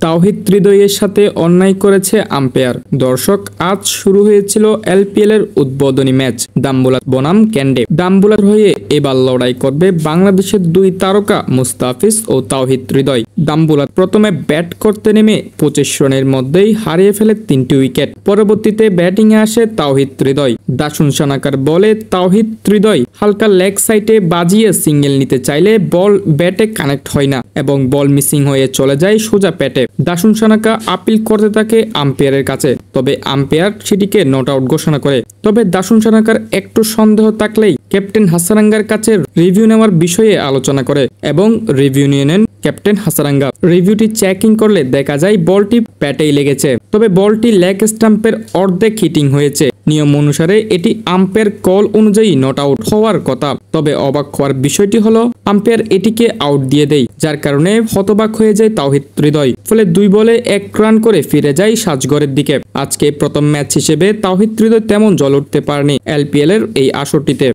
তাওহিদ হৃদয়ের সাথে অন্যায় করেছে আম্পায়ার। দর্শক, আজ শুরু হয়েছিল এলপিএল এর উদ্বোধনী ম্যাচ দাম্বুলা বনাম ক্যান্ডে। দাম্বুলার হয়ে এবার লড়াই করবে বাংলাদেশের দুই তারকা মুস্তাফিজ ও তাওহিদ হৃদয়। দাম্বুলা প্রথমে ব্যাট করতে নেমে 25 রানের মধ্যেই হারিয়ে ফেলে 3টি উইকেট। পরবর্তীতে ব্যাটিংয়ে আসে তাওহিদ হৃদয়। দাসুন সানাকার বলে তাওহিদ হৃদয় হালকা লেগ সাইডে বাজিয়ে সিঙ্গেল নিতে চাইলে বল ব্যাটে কানেক্ট হয় না এবং বল মিসিং হয়ে চলে যায় সোজা প্যাটে। দাসুন সানাকা আপিল করতে থাকে আম্পায়ারের কাছে, তবে আম্পায়ার সেটিকে নট আউট ঘোষণা করে। তবে দাসুন সানাকার একটু সন্দেহ থাকলেই ক্যাপ্টেন হাসারাঙ্গার কাছে রিভিউ নেওয়ার বিষয়ে আলোচনা করে এবং রিভিউ নিয়ে নেন ক্যাপ্টেন হাসারাঙ্গা। রিভিউটি চেকিং করলে দেখা যায় বলটি প্যাটেই লেগেছে, তবে বলটি লেগ স্টাম্পের অর্ধেক হিটিং হয়েছে। নিয়ম অনুসারে এটি আম্পায়ার কল অনুযায়ী নট আউট হওয়ার কথা। তবে অবাক হওয়ার বিষয়টি হলো আম্পায়ার এটিকে আউট দিয়ে দেয়, যার কারণে হতবাক হয়ে যায় তাওহিদ হৃদয়। ফলে 2 বলে 1 রান করে ফিরে যায় সাজঘরের দিকে। আজকে প্রথম ম্যাচ হিসেবে তাওহিদ হৃদয় তেমন জ্বলে উঠতে পারেনি এলপিএল এর এই আসরটিতে।